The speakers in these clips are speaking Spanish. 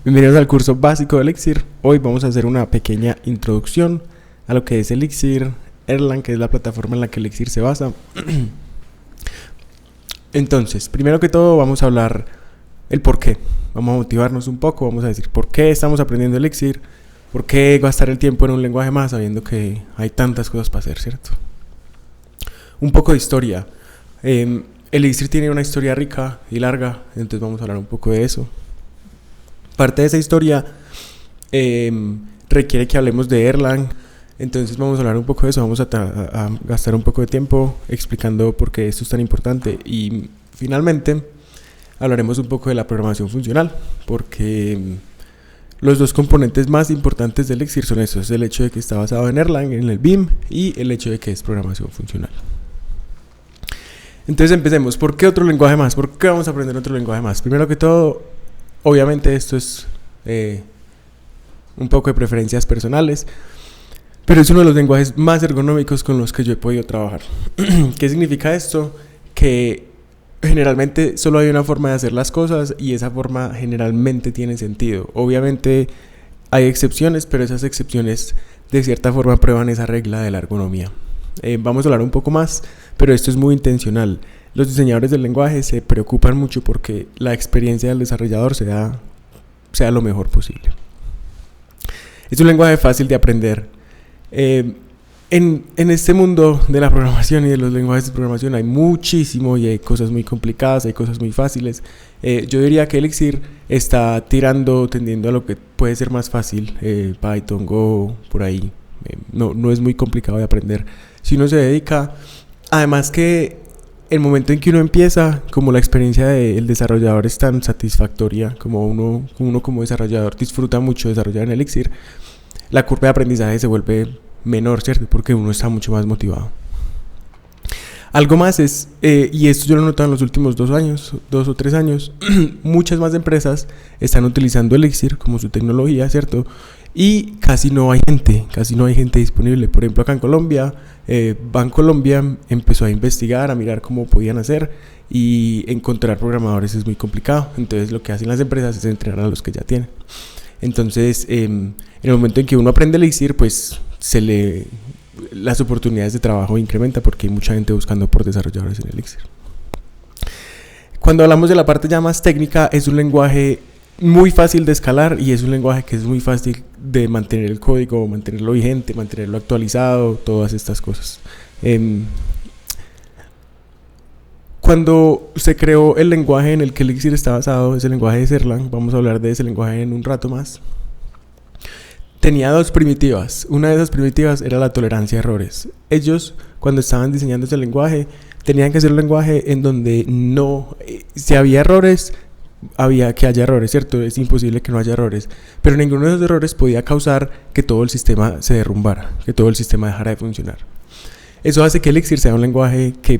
Bienvenidos al curso básico de Elixir. Hoy vamos a hacer una pequeña introducción a lo que es Elixir, Erlang, que es la plataforma en la que Elixir se basa. Entonces, primero que todo vamos a hablar el por qué. Vamos a motivarnos un poco, vamos a decir por qué estamos aprendiendo Elixir, por qué gastar el tiempo en un lenguaje más sabiendo que hay tantas cosas para hacer, ¿cierto? Un poco de historia. Elixir tiene una historia rica y larga, entonces vamos a hablar un poco de eso. Parte de esa historia requiere que hablemos de Erlang, entonces vamos a hablar un poco de eso, vamos a gastar un poco de tiempo explicando por qué esto es tan importante y finalmente hablaremos un poco de la programación funcional, porque los dos componentes más importantes de Elixir son esos, el hecho de que está basado en Erlang, en el Vim, y el hecho de que es programación funcional. Entonces empecemos. ¿Por qué otro lenguaje más? ¿Por qué vamos a aprender otro lenguaje más? Primero que todo, obviamente esto es un poco de preferencias personales, pero es uno de los lenguajes más ergonómicos con los que yo he podido trabajar. ¿Qué significa esto? Que generalmente solo hay una forma de hacer las cosas y esa forma generalmente tiene sentido. Obviamente hay excepciones, pero esas excepciones de cierta forma prueban esa regla de la ergonomía. Vamos a hablar un poco más, pero esto es muy intencional. Los diseñadores del lenguaje se preocupan mucho porque la experiencia del desarrollador sea lo mejor posible. Es un lenguaje fácil de aprender. En este mundo de la programación y de los lenguajes de programación hay muchísimo y hay cosas muy complicadas, hay cosas muy fáciles. Yo diría que Elixir está tendiendo a lo que puede ser más fácil, Python, Go, por ahí. No es muy complicado de aprender si uno se dedica. Además que el momento en que uno empieza, como la experiencia del desarrollador es tan satisfactoria, como uno como desarrollador disfruta mucho desarrollar en Elixir, la curva de aprendizaje se vuelve menor, ¿cierto? Porque uno está mucho más motivado. Algo más es, y esto yo lo he notado en los últimos 2 o 3 años, muchas más empresas están utilizando Elixir como su tecnología, ¿cierto? Y casi no hay gente disponible. Por ejemplo, acá en Colombia, Bancolombia empezó a investigar, a mirar cómo podían hacer, y encontrar programadores es muy complicado. Entonces lo que hacen las empresas es entrenar a los que ya tienen. Entonces, en el momento en que uno aprende Elixir, pues las oportunidades de trabajo incrementan porque hay mucha gente buscando por desarrolladores en Elixir. Cuando hablamos de la parte ya más técnica, es un lenguaje muy fácil de escalar y es un lenguaje que es muy fácil de mantener el código, mantenerlo vigente, mantenerlo actualizado, todas estas cosas. Cuando se creó el lenguaje en el que Elixir está basado, ese lenguaje de Erlang, vamos a hablar de ese lenguaje en un rato más, tenía 2 primitivas. Una de esas primitivas era la tolerancia a errores. Ellos, cuando estaban diseñando ese lenguaje, tenían que hacer un lenguaje en donde si había errores, había que haya errores, ¿cierto? Es imposible que no haya errores, pero ninguno de esos errores podía causar que todo el sistema se derrumbara, que todo el sistema dejara de funcionar. Eso hace que Elixir sea un lenguaje que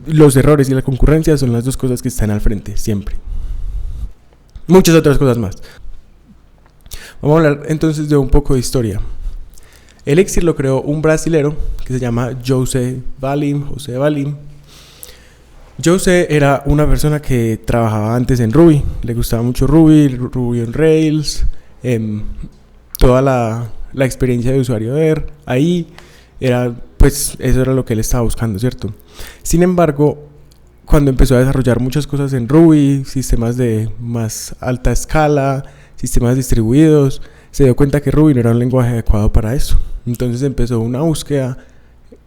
los errores y la concurrencia son las 2 cosas que están al frente, siempre. Muchas otras cosas más. Vamos a hablar entonces de un poco de historia. Elixir lo creó un brasilero que se llama José Valim. José era una persona que trabajaba antes en Ruby, le gustaba mucho Ruby on Rails, toda la experiencia de usuario de ahí pues eso era lo que él estaba buscando, ¿cierto? Sin embargo, cuando empezó a desarrollar muchas cosas en Ruby, sistemas de más alta escala, sistemas distribuidos, se dio cuenta que Ruby no era un lenguaje adecuado para eso. Entonces empezó una búsqueda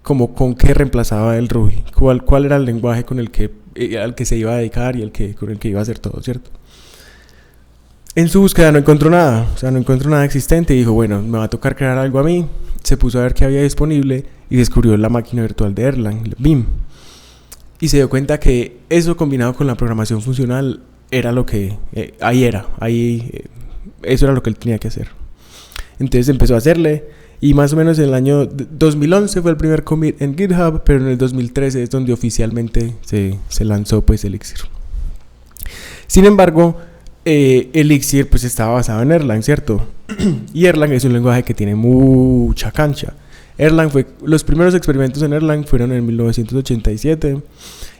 como con qué reemplazaba el Ruby, cuál era el lenguaje al que se iba a dedicar y con el que iba a hacer todo, ¿cierto? En su búsqueda no encontró nada existente y dijo, bueno, me va a tocar crear algo a mí. Se puso a ver qué había disponible y descubrió la máquina virtual de Erlang, el Vim. Y se dio cuenta que eso combinado con la programación funcional era lo que eso era lo que él tenía que hacer. Entonces empezó a hacerle y más o menos en el año 2011 fue el primer commit en GitHub, pero en el 2013 es donde oficialmente se lanzó pues Elixir. Sin embargo, Elixir pues estaba basado en Erlang, ¿cierto? Y Erlang es un lenguaje que tiene mucha cancha. Los primeros experimentos en Erlang fueron en 1987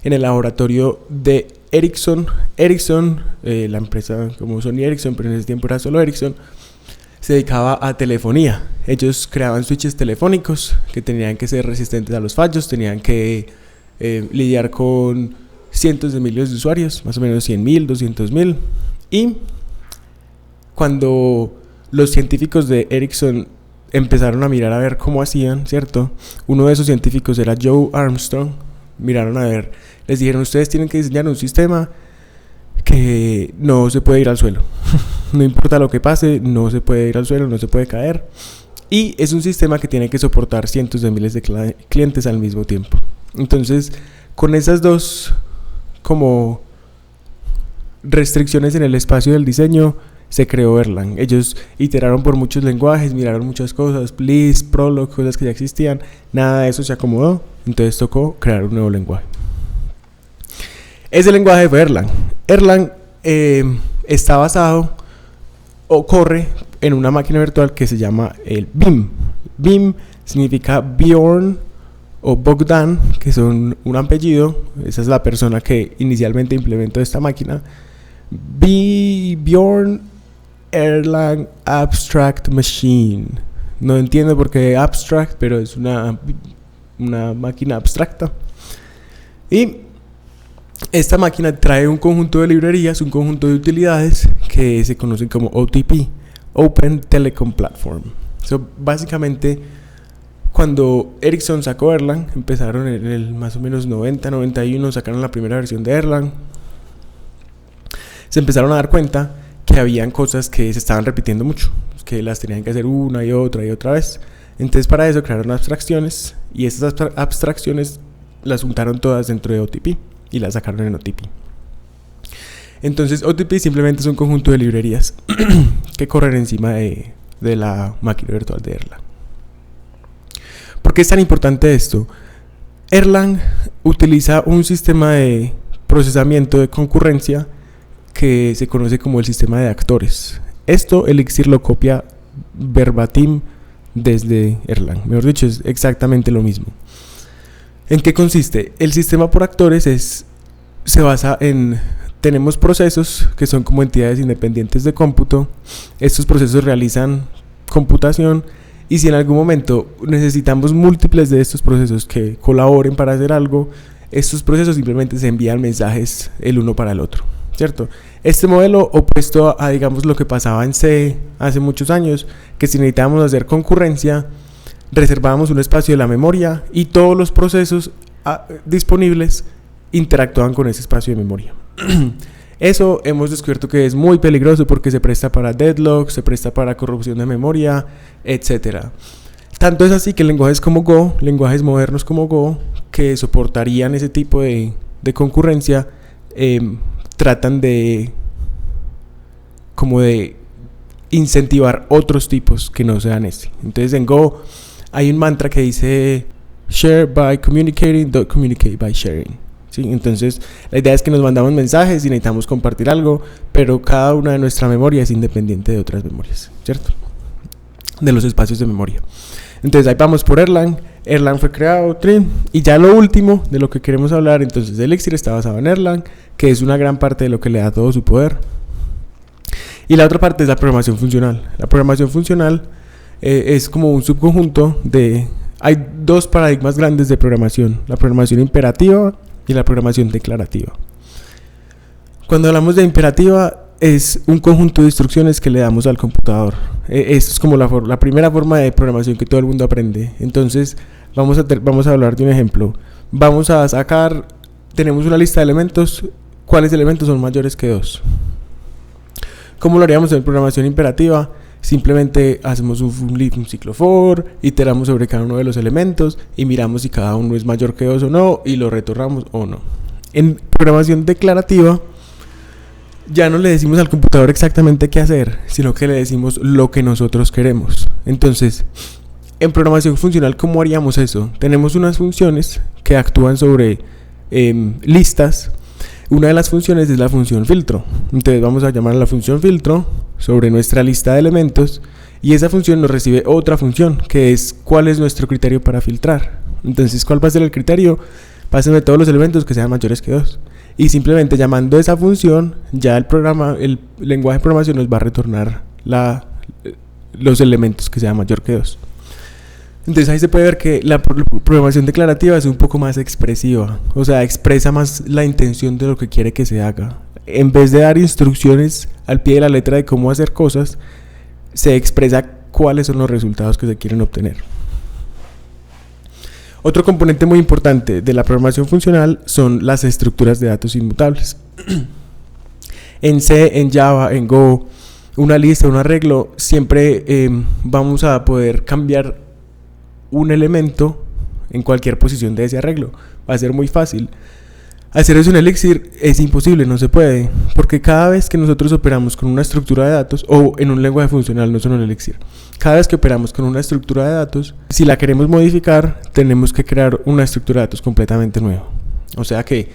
en el laboratorio de Ericsson. Ericsson, la empresa como Sony Ericsson, pero en ese tiempo era solo Ericsson, se dedicaba a telefonía. Ellos creaban switches telefónicos que tenían que ser resistentes a los fallos, tenían que lidiar con cientos de miles de usuarios, más o menos 100.000, 200.000. Y cuando los científicos de Ericsson empezaron a mirar a ver cómo hacían, ¿cierto? Uno de esos científicos era Joe Armstrong. Miraron a ver, les dijeron: ustedes tienen que diseñar un sistema que no se puede ir al suelo. No importa lo que pase, no se puede ir al suelo, no se puede caer. Y es un sistema que tiene que soportar cientos de miles de clientes al mismo tiempo. Entonces, con esas dos como restricciones en el espacio del diseño, se creó Erlang. Ellos iteraron por muchos lenguajes, miraron muchas cosas, Lisp, Prolog, cosas que ya existían. Nada de eso se acomodó, entonces tocó crear un nuevo lenguaje. Ese lenguaje fue Erlang. Erlang está basado o corre en una máquina virtual que se llama el BIM. BIM significa Bjorn o Bogdan, que son un apellido. Esa es la persona que inicialmente implementó esta máquina. Bjorn Erlang Abstract Machine. No entiendo por qué abstract, pero es una máquina abstracta. Y esta máquina trae un conjunto de librerías, un conjunto de utilidades que se conocen como OTP, Open Telecom Platform. Básicamente, cuando Ericsson sacó Erlang, empezaron en el más o menos 90, 91, sacaron la primera versión de Erlang. Se empezaron a dar cuenta que habían cosas que se estaban repitiendo mucho, que las tenían que hacer una y otra vez. Entonces, para eso crearon abstracciones, y estas abstracciones las juntaron todas dentro de OTP y las sacaron en OTP. Entonces, OTP simplemente es un conjunto de librerías que corren encima de la máquina virtual de Erlang. ¿Por qué es tan importante esto? Erlang utiliza un sistema de procesamiento de concurrencia que se conoce como el sistema de actores. Esto Elixir lo copia verbatim desde Erlang. Mejor dicho, es exactamente lo mismo. ¿En qué consiste? El sistema por actores se basa en... Tenemos procesos que son como entidades independientes de cómputo. Estos procesos realizan computación, y si en algún momento necesitamos múltiples de estos procesos que colaboren para hacer algo, estos procesos simplemente se envían mensajes el uno para el otro, ¿cierto? Este modelo opuesto a digamos lo que pasaba en C hace muchos años, que si necesitábamos hacer concurrencia, reservábamos un espacio de la memoria y todos los procesos disponibles interactuaban con ese espacio de memoria. Eso hemos descubierto que es muy peligroso porque se presta para deadlock, se presta para corrupción de memoria, etc. Tanto es así que lenguajes como Go, lenguajes modernos como Go, que soportarían ese tipo de concurrencia, tratan de incentivar otros tipos que no sean ese. Entonces en Go hay un mantra que dice share by communicating, don't communicate by sharing. ¿Sí? Entonces la idea es que nos mandamos mensajes y necesitamos compartir algo, pero cada una de nuestra memoria es independiente de otras memorias, ¿cierto? De los espacios de memoria. Entonces ahí vamos por Erlang. Erlang fue creado, y ya lo último de lo que queremos hablar, entonces Elixir está basado en Erlang, que es una gran parte de lo que le da todo su poder. Y la otra parte es la programación funcional. La programación funcional es como un subconjunto de... Hay dos paradigmas grandes de programación: la programación imperativa y la programación declarativa. Cuando hablamos de imperativa, es un conjunto de instrucciones que le damos al computador. Esto es como la primera forma de programación que todo el mundo aprende. Entonces vamos a hablar de un ejemplo. Tenemos una lista de elementos. ¿Cuáles elementos son mayores que 2? ¿Cómo lo haríamos en programación imperativa? Simplemente hacemos un ciclo for, iteramos sobre cada uno de los elementos y miramos si cada uno es mayor que 2 o no, y lo retornamos o no. En programación declarativa ya no le decimos al computador exactamente qué hacer, sino que le decimos lo que nosotros queremos. Entonces, en programación funcional, ¿cómo haríamos eso? Tenemos unas funciones que actúan sobre listas. Una de las funciones es la función filtro. Entonces vamos a llamar a la función filtro sobre nuestra lista de elementos, y esa función nos recibe otra función, que es cuál es nuestro criterio para filtrar. Entonces, ¿cuál va a ser el criterio? Pásenme todos los elementos que sean mayores que 2. Y simplemente llamando esa función, ya el lenguaje de programación nos va a retornar los elementos que sean mayor que 2. Entonces ahí se puede ver que la programación declarativa es un poco más expresiva, o sea, expresa más la intención de lo que quiere que se haga. En vez de dar instrucciones al pie de la letra de cómo hacer cosas, se expresa cuáles son los resultados que se quieren obtener. Otro componente muy importante de la programación funcional son las estructuras de datos inmutables. En C, en Java, en Go, una lista, un arreglo, siempre vamos a poder cambiar un elemento en cualquier posición de ese arreglo. Va a ser muy fácil. Hacer eso en Elixir es imposible, no se puede, porque cada vez que nosotros operamos con una estructura de datos, o en un lenguaje funcional, no solo en Elixir, cada vez que operamos con una estructura de datos, si la queremos modificar, tenemos que crear una estructura de datos completamente nueva. O sea que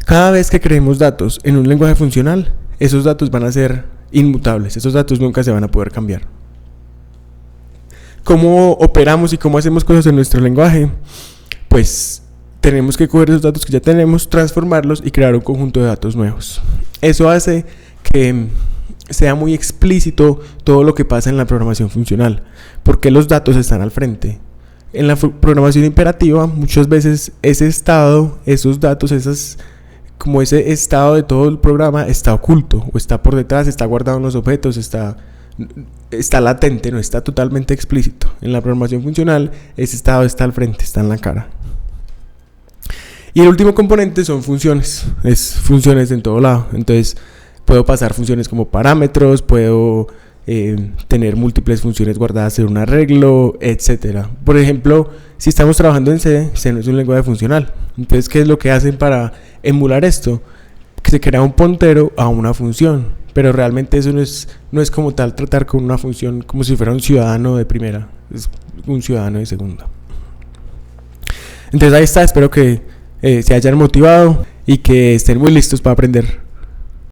cada vez que creemos datos en un lenguaje funcional, esos datos van a ser inmutables, esos datos nunca se van a poder cambiar. ¿Cómo operamos y cómo hacemos cosas en nuestro lenguaje? Pues tenemos que coger esos datos que ya tenemos, transformarlos y crear un conjunto de datos nuevos. Eso hace que sea muy explícito todo lo que pasa en la programación funcional, porque los datos están al frente. En la programación imperativa, muchas veces ese estado, esos datos, como ese estado de todo el programa está oculto, o está por detrás, está guardado en los objetos, está latente, no está totalmente explícito. En la programación funcional, ese estado está al frente, está en la cara. Y el último componente son funciones. Es funciones en todo lado. Entonces, puedo pasar funciones como parámetros, puedo tener múltiples funciones guardadas en un arreglo, etc. Por ejemplo, si estamos trabajando en C, C no es un lenguaje funcional. Entonces, ¿qué es lo que hacen para emular esto? Que se crea un puntero a una función. Pero realmente eso no es como tal tratar con una función como si fuera un ciudadano de primera. Es un ciudadano de segunda. Entonces ahí está, espero que se hayan motivado y que estén muy listos para aprender